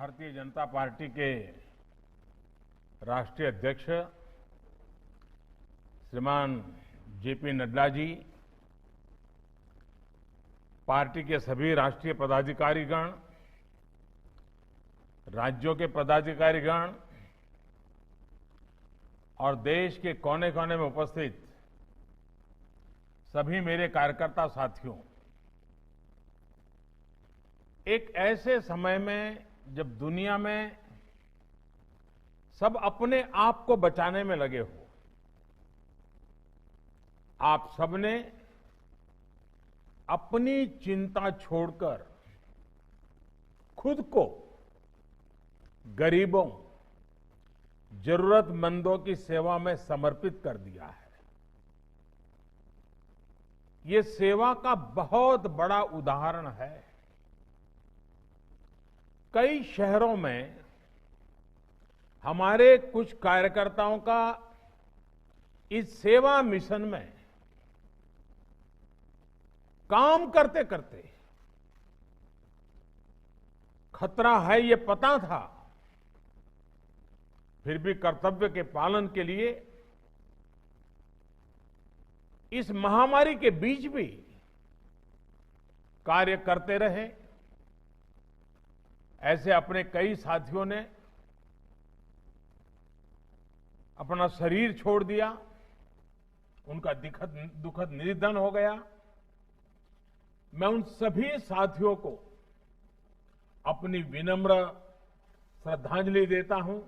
Bharatiya Janata party के राष्ट्रीय अध्यक्ष श्रीमान जेपी नड्डा जी, पार्टी के सभी राष्ट्रीय पदाधिकारीगण, राज्यों के पदाधिकारीगण और देश के कोने कोने में उपस्थित सभी मेरे कार्यकर्ता साथियों, एक ऐसे समय में जब दुनिया में सब अपने आप को बचाने में लगे हो, आप सबने अपनी चिंता छोड़कर खुद को गरीबों, जरूरतमंदों की सेवा में समर्पित कर दिया है। ये सेवा का बहुत बड़ा उदाहरण है। कई शहरों में हमारे कुछ कार्यकर्ताओं का इस सेवा मिशन में काम करते करते खतरा है ये पता था, फिर भी कर्तव्य के पालन के लिए इस महामारी के बीच भी कार्य करते रहे। ऐसे अपने कई साथियों ने अपना शरीर छोड़ दिया, उनका दुखद निधन हो गया। मैं उन सभी साथियों को अपनी विनम्र श्रद्धांजलि देता हूं।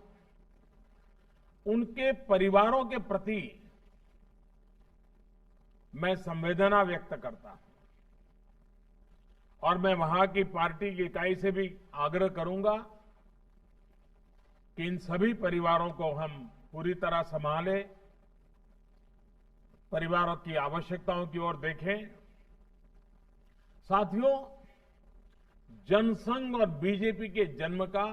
उनके परिवारों के प्रति मैं संवेदना व्यक्त करता हूं और मैं वहां की पार्टी की इकाई से भी आग्रह करूंगा कि इन सभी परिवारों को हम पूरी तरह संभालें, परिवारों की आवश्यकताओं की ओर देखें। साथियों, जनसंघ और बीजेपी के जन्म का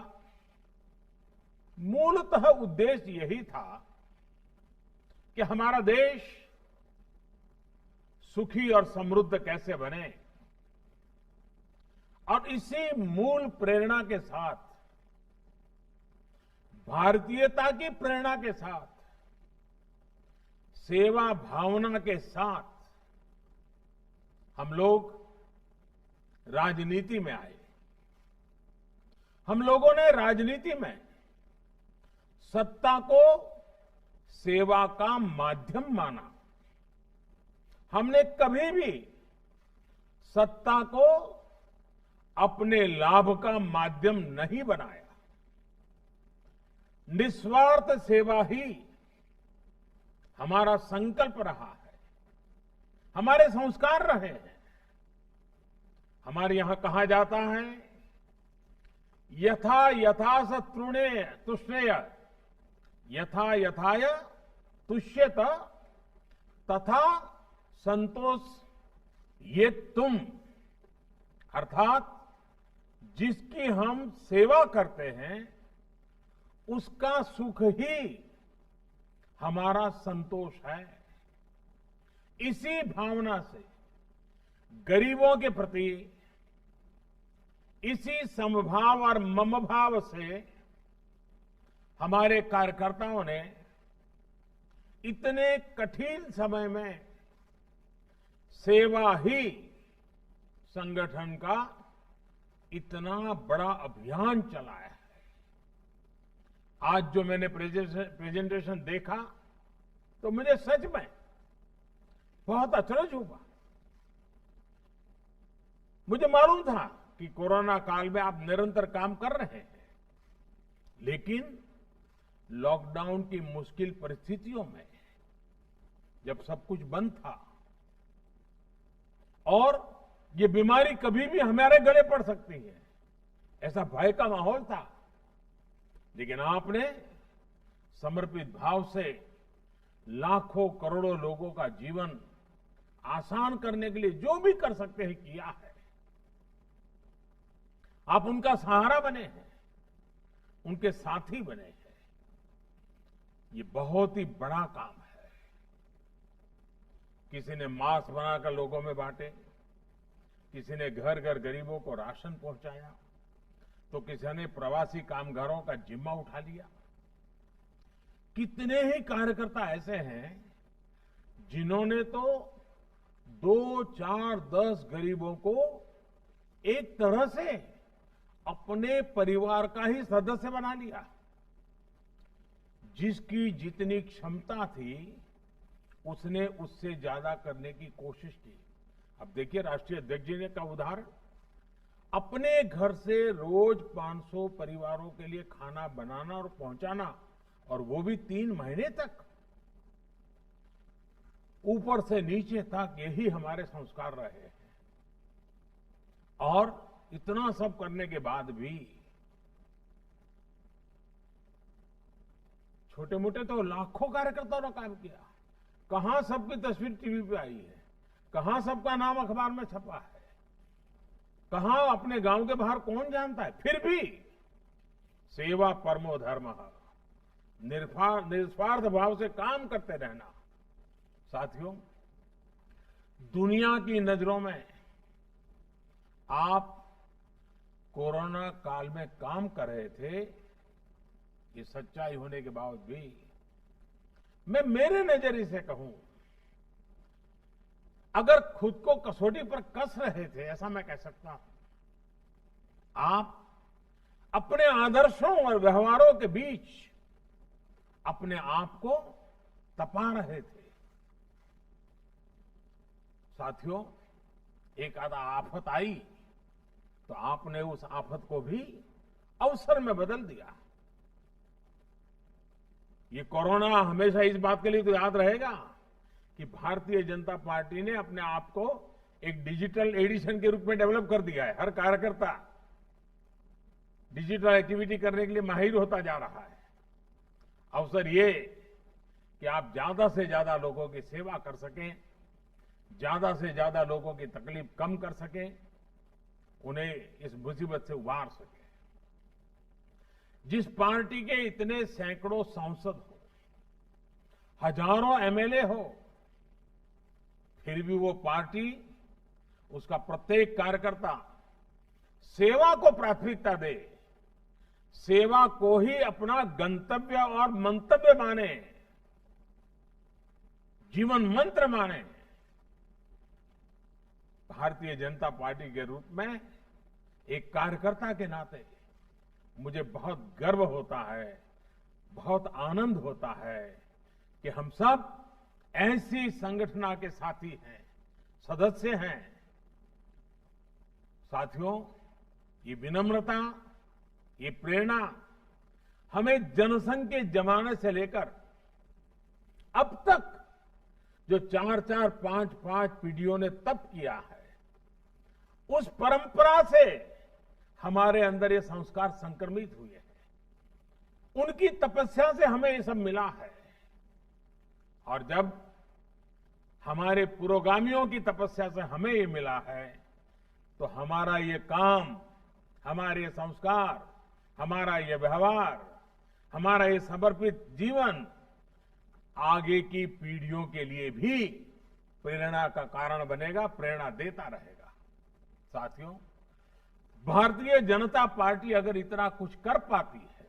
मूलतः उद्देश्य यही था कि हमारा देश सुखी और समृद्ध कैसे बने, और इसी मूल प्रेरणा के साथ, भारतीयता की प्रेरणा के साथ, सेवा भावना के साथ हम लोग राजनीति में आए। हम लोगों ने राजनीति में सत्ता को सेवा का माध्यम माना। हमने कभी भी सत्ता को अपने लाभ का माध्यम नहीं बनाया। निस्वार्थ सेवा ही हमारा संकल्प रहा है, हमारे संस्कार रहे हैं। हमारे यहां कहा जाता है, यथा यथा स तृणे तुष्णेय, यथा यथाय तुष्यत तथा संतोष ये तुम। अर्थात जिसकी हम सेवा करते हैं उसका सुख ही हमारा संतोष है। इसी भावना से गरीबों के प्रति, इसी समभाव और ममभाव से हमारे कार्यकर्ताओं ने इतने कठिन समय में सेवा ही संगठन का इतना बड़ा अभियान चलाया है। आज जो मैंने प्रेजेंटेशन देखा तो मुझे सच में बहुत अचरज हुआ। मुझे मालूम था कि कोरोना काल में आप निरंतर काम कर रहे हैं, लेकिन लॉकडाउन की मुश्किल परिस्थितियों में जब सब कुछ बंद था और ये बीमारी कभी भी हमारे गले पड़ सकती है, ऐसा भय का माहौल था, लेकिन आपने समर्पित भाव से लाखों करोड़ों लोगों का जीवन आसान करने के लिए जो भी कर सकते हैं किया है। आप उनका सहारा बने हैं, उनके साथी बने हैं। ये बहुत ही बड़ा काम है। किसी ने मास्क बनाकर लोगों में बांटे, किसी ने घर घर गरीबों को राशन पहुंचाया, तो किसी ने प्रवासी कामगारों का जिम्मा उठा लिया। कितने ही कार्यकर्ता ऐसे हैं जिन्होंने तो 2, 4, 10 गरीबों को एक तरह से अपने परिवार का ही सदस्य बना लिया। जिसकी जितनी क्षमता थी उसने उससे ज्यादा करने की कोशिश की। अब देखिए, राष्ट्रीय अध्यक्ष जी ने का उदाहरण, अपने घर से रोज 500 परिवारों के लिए खाना बनाना और पहुंचाना, और वो भी 3 महीने तक। ऊपर से नीचे तक यही हमारे संस्कार रहे हैं। और इतना सब करने के बाद भी छोटे मोटे तो लाखों कार्यकर्ताओं ने काम किया। कहां सबकी तस्वीर टीवी पे आई है, कहां सबका नाम अखबार में छपा है, कहां अपने गांव के बाहर कौन जानता है। फिर भी सेवा परमो धर्मः, निस्वार्थ भाव से काम करते रहना। साथियों, दुनिया की नजरों में आप कोरोना काल में काम कर रहे थे, ये सच्चाई होने के बावजूद भी मैं मेरे नजरिए से कहूं, अगर खुद को कसौटी पर कस रहे थे, ऐसा मैं कह सकता हूं। आप अपने आदर्शों और व्यवहारों के बीच अपने आप को तपा रहे थे। साथियों, एक आधा आफत आई तो आपने उस आफत को भी अवसर में बदल दिया। ये कोरोना हमेशा इस बात के लिए तो याद रहेगा कि भारतीय जनता पार्टी ने अपने आप को एक डिजिटल एडिशन के रूप में डेवलप कर दिया है। हर कार्यकर्ता डिजिटल एक्टिविटी करने के लिए माहिर होता जा रहा है। अवसर ये कि आप ज्यादा से ज्यादा लोगों की सेवा कर सकें, ज्यादा से ज्यादा लोगों की तकलीफ कम कर सकें, उन्हें इस मुसीबत से उबार सकें। जिस पार्टी के इतने सैकड़ों सांसद हो, हजारों एमएलए हो, फिर भी वो पार्टी, उसका प्रत्येक कार्यकर्ता सेवा को प्राथमिकता दे, सेवा को ही अपना गंतव्य और मंतव्य माने, जीवन मंत्र माने। भारतीय जनता पार्टी के रूप में एक कार्यकर्ता के नाते मुझे बहुत गर्व होता है, बहुत आनंद होता है कि हम सब ऐसी संगठन के साथी हैं, सदस्य हैं। साथियों, ये विनम्रता, ये प्रेरणा हमें जनसंघ के जमाने से लेकर अब तक जो 4-4, 5-5 पीढ़ियों ने तप किया है, उस परंपरा से हमारे अंदर ये संस्कार संक्रमित हुए हैं। उनकी तपस्या से हमें ये सब मिला है। और जब हमारे पुरोगामियों की तपस्या से हमें ये मिला है, तो हमारा ये काम, हमारे संस्कार, हमारा ये व्यवहार, हमारा ये समर्पित जीवन आगे की पीढ़ियों के लिए भी प्रेरणा का कारण बनेगा, प्रेरणा देता रहेगा। साथियों, भारतीय जनता पार्टी अगर इतना कुछ कर पाती है,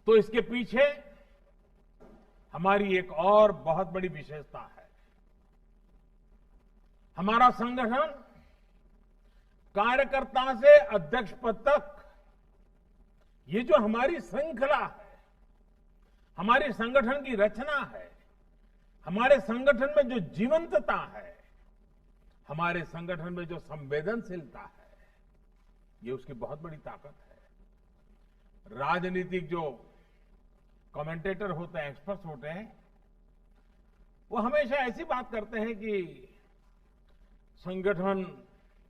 तो इसके पीछे हमारी एक और बहुत बड़ी विशेषता है। हमारा संगठन कार्यकर्ता से अध्यक्ष पद तक, ये जो हमारी श्रृंखला है, हमारी संगठन की रचना है, हमारे संगठन में जो जीवंतता है, हमारे संगठन में जो संवेदनशीलता है, ये उसकी बहुत बड़ी ताकत है। राजनीतिक जो कमेंटेटर होते हैं, एक्सपर्ट्स होते हैं, वो हमेशा ऐसी बात करते हैं कि संगठन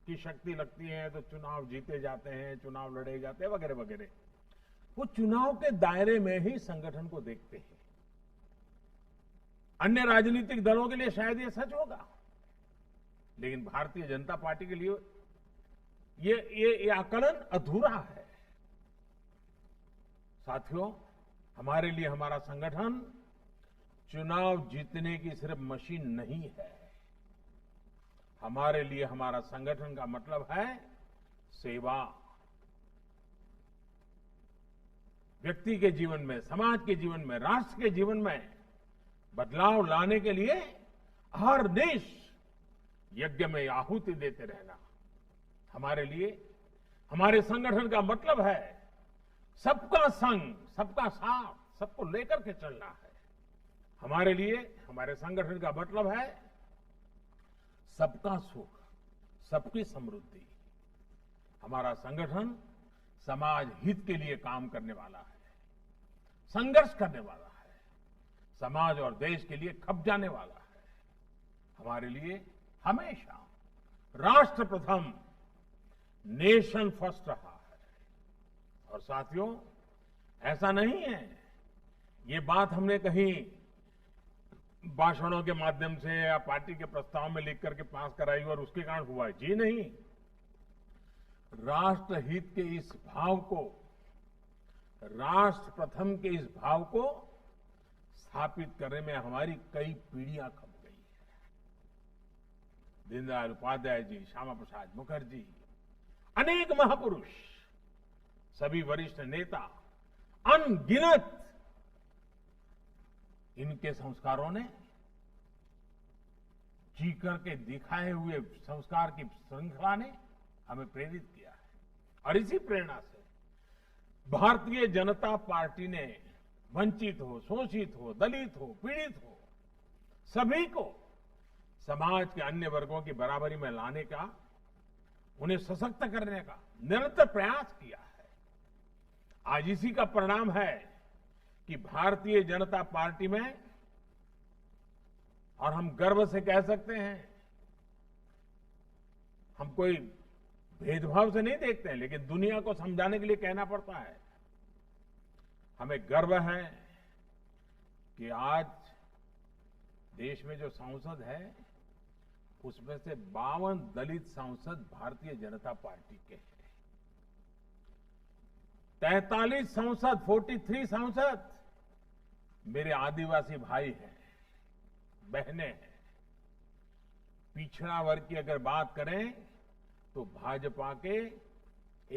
की शक्ति लगती है तो चुनाव जीते जाते हैं, चुनाव लड़े जाते हैं, वगैरह वगैरह। वो चुनाव के दायरे में ही संगठन को देखते हैं। अन्य राजनीतिक दलों के लिए शायद ये सच होगा, लेकिन भारतीय जनता पार्टी के लिए ये आकलन अधूरा है। साथियों, हमारे लिए हमारा संगठन चुनाव जीतने की सिर्फ मशीन नहीं है। हमारे लिए हमारा संगठन का मतलब है सेवा, व्यक्ति के जीवन में, समाज के जीवन में, राष्ट्र के जीवन में बदलाव लाने के लिए हर देश यज्ञ में आहुति देते रहना हमारे लिए, हमारे संगठन का मतलब है सबका संग, सबका साथ, सबको लेकर के चलना है। हमारे लिए, हमारे संगठन का मतलब है सबका सुख, सबकी समृद्धि। हमारा संगठन समाज हित के लिए काम करने वाला है, संघर्ष करने वाला है, समाज और देश के लिए खप जाने वाला है। हमारे लिए हमेशा राष्ट्र प्रथम, नेशन फर्स्ट रहा है। और साथियों, ऐसा नहीं है ये बात हमने कहीं भाषणों के माध्यम से या पार्टी के प्रस्ताव में लिख करके पास कराई और उसके कारण हुआ है। जी नहीं, राष्ट्र हित के इस भाव को, राष्ट्र प्रथम के इस भाव को स्थापित करने में हमारी कई पीढ़ियां खप गई है। दीनदयाल उपाध्याय जी, श्यामा प्रसाद मुखर्जी, अनेक महापुरुष, सभी वरिष्ठ नेता, अनगिनत इनके संस्कारों ने, जी करके दिखाए हुए संस्कार की श्रृंखला ने हमें प्रेरित किया है। और इसी प्रेरणा से भारतीय जनता पार्टी ने वंचित हो, शोषित हो, दलित हो, पीड़ित हो, सभी को समाज के अन्य वर्गों की बराबरी में लाने का, उन्हें सशक्त करने का निरंतर प्रयास किया है। आज इसी का परिणाम है कि भारतीय जनता पार्टी में, और हम गर्व से कह सकते हैं, हम कोई भेदभाव से नहीं देखते हैं, लेकिन दुनिया को समझाने के लिए कहना पड़ता है, हमें गर्व है कि आज देश में जो सांसद है उसमें से 52 दलित सांसद भारतीय जनता पार्टी के हैं। 43 सांसद, 43 सांसद मेरे आदिवासी भाई हैं, बहनें हैं। पिछड़ा वर्ग की अगर बात करें तो भाजपा के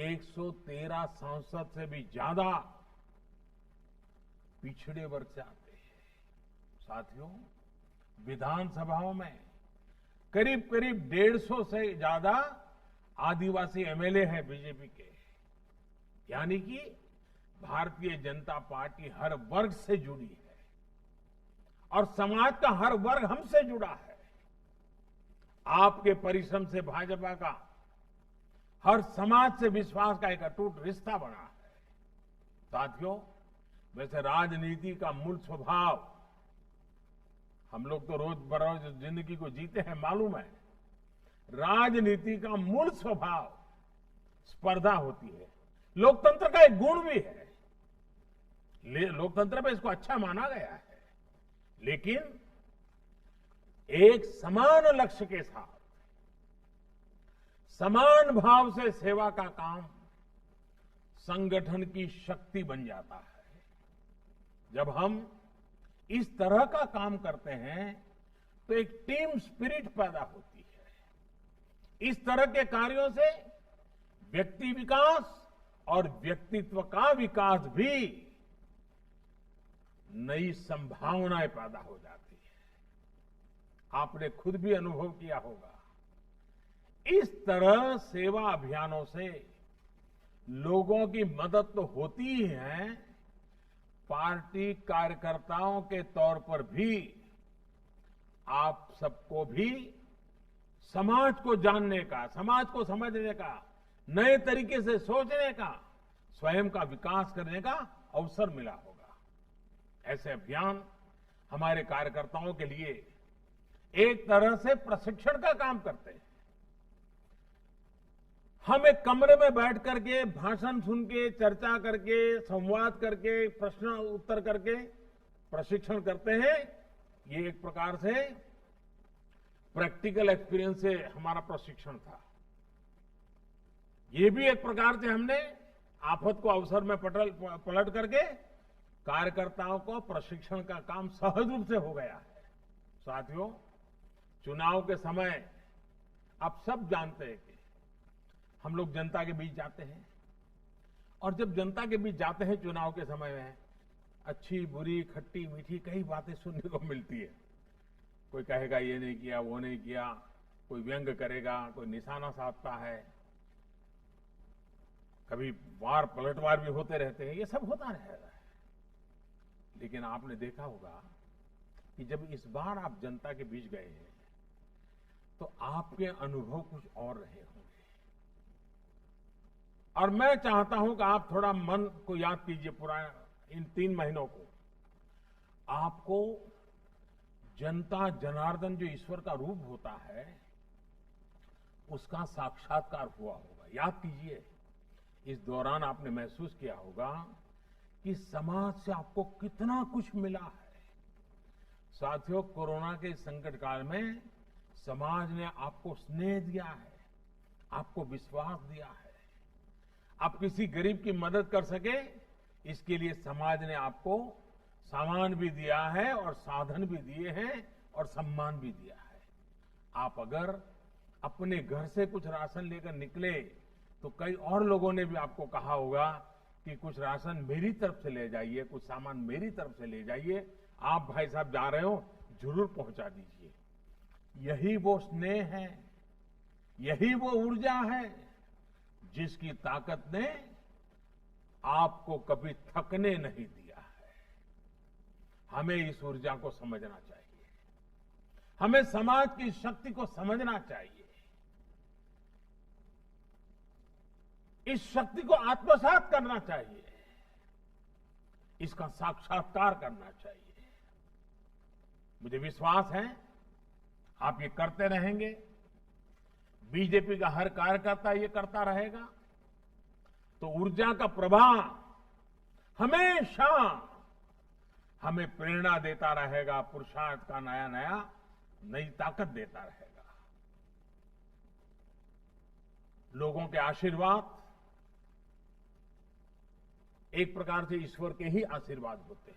113 सांसद से भी ज्यादा पिछड़े वर्ग से आते हैं। साथियों, विधानसभाओं में करीब करीब 150 से ज्यादा आदिवासी एमएलए हैं बीजेपी के। यानी कि भारतीय जनता पार्टी हर वर्ग से जुड़ी है और समाज का हर वर्ग हमसे जुड़ा है। आपके परिश्रम से भाजपा का हर समाज से विश्वास का एक अटूट रिश्ता बना है। साथियों, वैसे राजनीति का मूल स्वभाव, हम लोग तो रोज बरोज जिंदगी को जीते हैं, मालूम है, राजनीति का मूल स्वभाव स्पर्धा होती है। लोकतंत्र का एक गुण भी है, लोकतंत्र में इसको अच्छा माना गया है, लेकिन एक समान लक्ष्य के साथ समान भाव से सेवा का काम संगठन की शक्ति बन जाता है। जब हम इस तरह का काम करते हैं तो एक टीम स्पिरिट पैदा होती है। इस तरह के कार्यों से व्यक्ति विकास और व्यक्तित्व का विकास भी नई संभावनाएं पैदा हो जाती है। आपने खुद भी अनुभव किया होगा, इस तरह सेवा अभियानों से लोगों की मदद तो होती ही है, पार्टी कार्यकर्ताओं के तौर पर भी आप सबको भी समाज को जानने का, समाज को समझने का, नए तरीके से सोचने का, स्वयं का विकास करने का अवसर मिला होगा। ऐसे अभियान हमारे कार्यकर्ताओं के लिए एक तरह से प्रशिक्षण का काम करते हैं। हम एक कमरे में बैठ करके भाषण सुन के, चर्चा करके, संवाद करके, प्रश्न उत्तर करके प्रशिक्षण करते हैं। ये एक प्रकार से प्रैक्टिकल एक्सपीरियंस से हमारा प्रशिक्षण था। ये भी एक प्रकार से हमने आफत को अवसर में पलट करके कार्यकर्ताओं को प्रशिक्षण का काम सहज रूप से हो गया है। साथियों, चुनाव के समय आप सब जानते हैं कि हम लोग जनता के बीच जाते हैं और जब जनता के बीच जाते हैं चुनाव के समय में, अच्छी बुरी खट्टी मीठी कई बातें सुनने को मिलती है। कोई कहेगा ये नहीं किया, वो नहीं किया, कोई व्यंग करेगा, कोई निशाना साधता है, कभी वार पलटवार भी होते रहते हैं, ये सब होता रहेगा। लेकिन आपने देखा होगा कि जब इस बार आप जनता के बीच गए हैं तो आपके अनुभव कुछ और रहे होंगे। और मैं चाहता हूं कि आप थोड़ा मन को याद कीजिए, पूरा इन 3 महीनों को। आपको जनता जनार्दन जो ईश्वर का रूप होता है उसका साक्षात्कार हुआ होगा। याद कीजिए, इस दौरान आपने महसूस किया होगा कि समाज से आपको कितना कुछ मिला है। साथियों, कोरोना के संकट काल में समाज ने आपको स्नेह दिया है, आपको विश्वास दिया है। आप किसी गरीब की मदद कर सके, इसके लिए समाज ने आपको सामान भी दिया है और साधन भी दिए हैं और सम्मान भी दिया है। आप अगर अपने घर से कुछ राशन लेकर निकले तो कई और लोगों ने भी आपको कहा होगा कि कुछ राशन मेरी तरफ से ले जाइए, कुछ सामान मेरी तरफ से ले जाइए, आप भाई साहब जा रहे हो जरूर पहुंचा दीजिए। यही वो स्नेह है, यही वो ऊर्जा है जिसकी ताकत ने आपको कभी थकने नहीं दिया है। हमें इस ऊर्जा को समझना चाहिए, हमें समाज की शक्ति को समझना चाहिए, इस शक्ति को आत्मसात करना चाहिए, इसका साक्षात्कार करना चाहिए। मुझे विश्वास है आप ये करते रहेंगे, बीजेपी का हर कार्यकर्ता ये करता रहेगा, तो ऊर्जा का प्रवाह हमेशा हमें प्रेरणा देता रहेगा, पुरुषार्थ का नया नया नई ताकत देता रहेगा। लोगों के आशीर्वाद एक प्रकार से ईश्वर के ही आशीर्वाद होते हैं।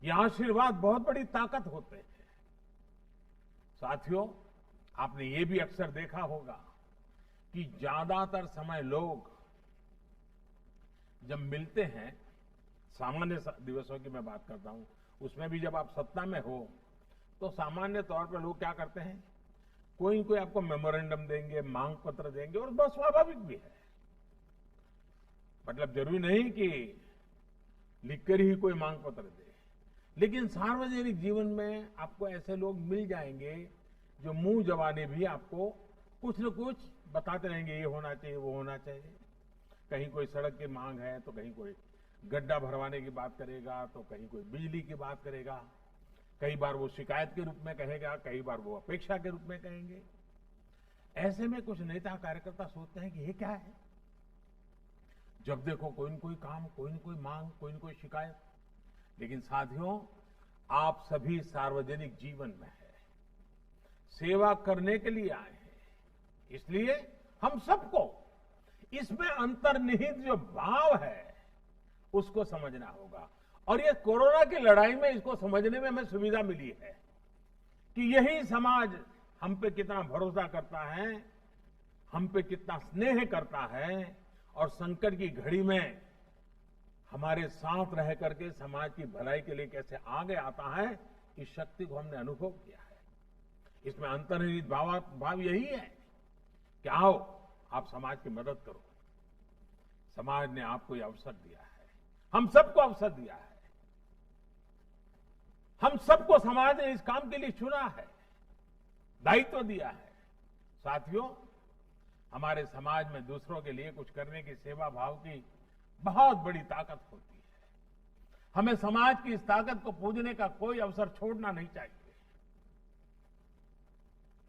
ये आशीर्वाद बहुत बड़ी ताकत होते हैं। साथियों, आपने ये भी अक्सर देखा होगा कि ज्यादातर समय लोग जब मिलते हैं, सामान्य दिवसों की मैं बात करता हूं, उसमें भी जब आप सत्ता में हो तो सामान्य तौर पर लोग क्या करते हैं, कोई न कोई आपको मेमोरेंडम देंगे, मांग पत्र देंगे, और बहुत स्वाभाविक भी है। मतलब जरूरी नहीं कि लिखकर ही कोई मांग पत्र दे, लेकिन सार्वजनिक जीवन में आपको ऐसे लोग मिल जाएंगे जो मुंह जबानी भी आपको कुछ न कुछ बताते रहेंगे, ये होना चाहिए, वो होना चाहिए। कहीं कोई सड़क की मांग है तो कहीं कोई गड्ढा भरवाने की बात करेगा, तो कहीं कोई बिजली की बात करेगा। कई बार वो शिकायत के रूप में कहेगा, कई बार वो अपेक्षा के रूप में कहेंगे। ऐसे में कुछ नेता कार्यकर्ता सोचते हैं कि ये क्या है, जब देखो कोई न कोई काम, कोई न कोई मांग, कोई न कोई शिकायत। लेकिन साथियों, आप सभी सार्वजनिक जीवन में है, सेवा करने के लिए आए हैं, इसलिए हम सबको इसमें अंतर्निहित जो भाव है उसको समझना होगा। और ये कोरोना की लड़ाई में इसको समझने में हमें सुविधा मिली है कि यही समाज हम पे कितना भरोसा करता है, हम पे कितना स्नेह करता है, और संकट की घड़ी में हमारे साथ रह करके समाज की भलाई के लिए कैसे आगे आता है, इस शक्ति को हमने अनुभव किया है। इसमें अंतर्निहित भाव यही है कि आओ आप समाज की मदद करो। समाज ने आपको यह अवसर दिया है, हम सबको अवसर दिया है, हम सबको समाज ने इस काम के लिए चुना है, दायित्व दिया है। साथियों, हमारे समाज में दूसरों के लिए कुछ करने की सेवा भाव की बहुत बड़ी ताकत होती है। हमें समाज की इस ताकत को पूजने का कोई अवसर छोड़ना नहीं चाहिए।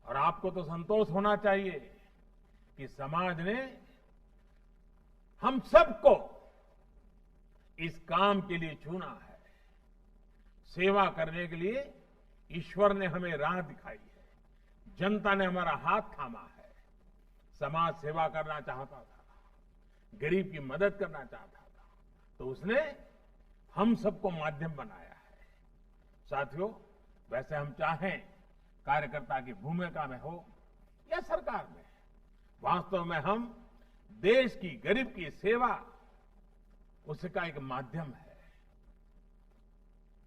और आपको तो संतोष होना चाहिए कि समाज ने हम सबको इस काम के लिए चुना है। सेवा करने के लिए ईश्वर ने हमें राह दिखाई है, जनता ने हमारा हाथ थामा है। समाज सेवा करना चाहता था, गरीब की मदद करना चाहता था, तो उसने हम सबको माध्यम बनाया है। साथियों, वैसे हम चाहें कार्यकर्ता की भूमिका में हो या सरकार में, वास्तव में हम देश की गरीब की सेवा उसका एक माध्यम है।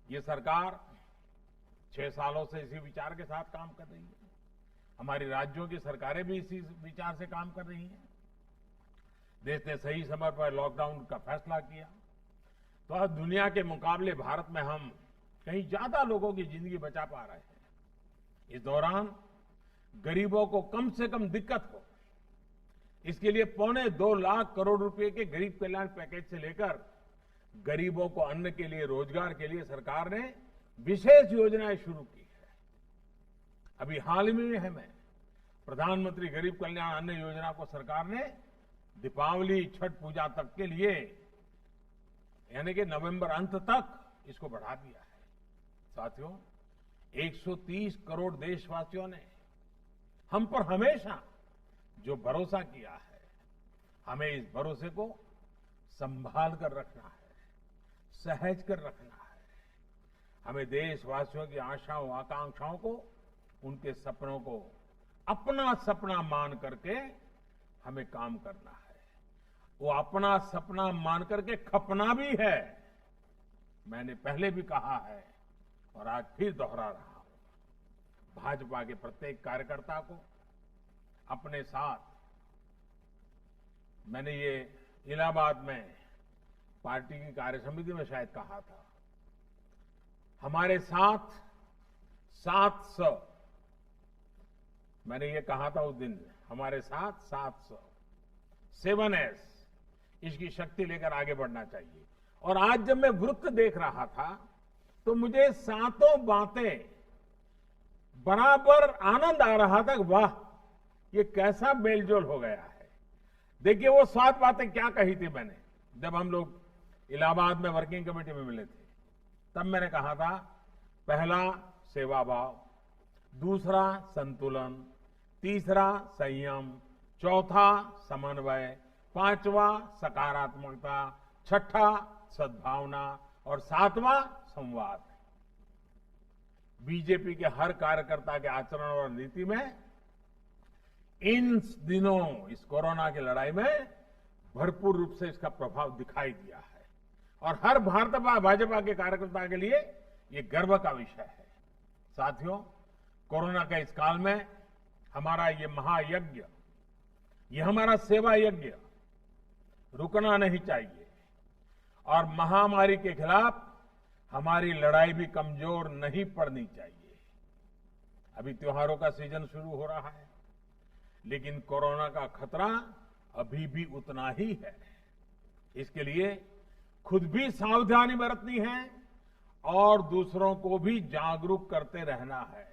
ये सरकार 6 सालों से इसी विचार के साथ काम कर रही है। हमारी राज्यों की सरकारें भी इसी विचार से काम कर रही हैं। देश ने सही समय पर लॉकडाउन का फैसला किया तो आज दुनिया के मुकाबले भारत में हम कहीं ज्यादा लोगों की जिंदगी बचा पा रहे हैं। इस दौरान गरीबों को कम से कम दिक्कत हो, इसके लिए 2.25 लाख करोड़ रुपए के गरीब कल्याण पैकेज से लेकर गरीबों को अन्न के लिए, रोजगार के लिए सरकार ने विशेष योजनाएं शुरू की है। अभी हाल ही में हमें प्रधानमंत्री गरीब कल्याण अन्न योजना को सरकार ने दीपावली, छठ पूजा तक के लिए, यानी कि नवंबर अंत तक इसको बढ़ा दिया है। साथियों, 130 करोड़ देशवासियों ने हम पर हमेशा जो भरोसा किया है, हमें इस भरोसे को संभाल कर रखना है, सहज कर रखना है। हमें देशवासियों की आशाओं, आकांक्षाओं को, उनके सपनों को अपना सपना मान करके हमें काम करना है। वो अपना सपना मान करके खपना भी है। मैंने पहले भी कहा है और आज फिर दोहरा रहा हूं, भाजपा के प्रत्येक कार्यकर्ता को अपने साथ, मैंने ये इलाहाबाद में पार्टी की कार्य समिति में शायद कहा था, हमारे साथ 700, मैंने ये कहा था उस दिन, हमारे साथ 700, 7S, इसकी शक्ति लेकर आगे बढ़ना चाहिए। और आज जब मैं वृत्त देख रहा था तो मुझे सातों बातें बराबर आनंद आ रहा था। वाह, ये कैसा मेलजोल हो गया है। देखिए वो 7 बातें क्या कही थी मैंने जब हम लोग इलाहाबाद में वर्किंग कमेटी में मिले थे। तब मैंने कहा था, पहला सेवा भाव, दूसरा संतुलन, तीसरा संयम, चौथा समन्वय, पांचवा सकारात्मकता, छठा सद्भावना और 7वां संवाद। बीजेपी के हर कार्यकर्ता के आचरण और नीति में इन दिनों इस कोरोना की लड़ाई में भरपूर रूप से इसका प्रभाव दिखाई दिया है और हर भाजपा के कार्यकर्ता के लिए ये गर्व का विषय है। साथियों, कोरोना के इस काल में हमारा ये महायज्ञ, ये हमारा सेवा यज्ञ रुकना नहीं चाहिए और महामारी के खिलाफ हमारी लड़ाई भी कमजोर नहीं पड़नी चाहिए। अभी त्योहारों का सीजन शुरू हो रहा है, लेकिन कोरोना का खतरा अभी भी उतना ही है। इसके लिए खुद भी सावधानी बरतनी है और दूसरों को भी जागरूक करते रहना है।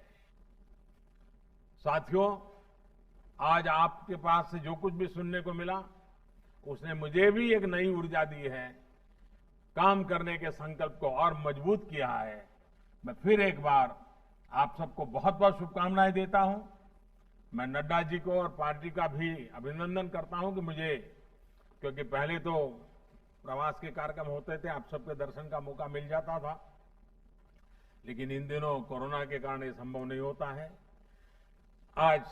साथियों, आज आपके पास से जो कुछ भी सुनने को मिला, उसने मुझे भी एक नई ऊर्जा दी है, काम करने के संकल्प को और मजबूत किया है। मैं फिर एक बार आप सबको बहुत बहुत शुभकामनाएं देता हूं। मैं नड्डा जी को और पार्टी का भी अभिनंदन करता हूं कि मुझे, क्योंकि पहले तो प्रवास के कार्यक्रम होते थे, आप सबके दर्शन का मौका मिल जाता था, लेकिन इन दिनों कोरोना के कारण ये संभव नहीं होता है। आज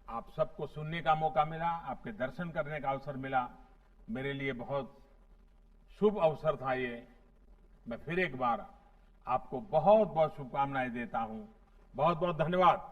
आप सबको सुनने का मौका मिला, आपके दर्शन करने का अवसर मिला, मेरे लिए बहुत शुभ अवसर था ये। मैं फिर एक बार आपको बहुत बहुत शुभकामनाएं देता हूं। बहुत बहुत धन्यवाद।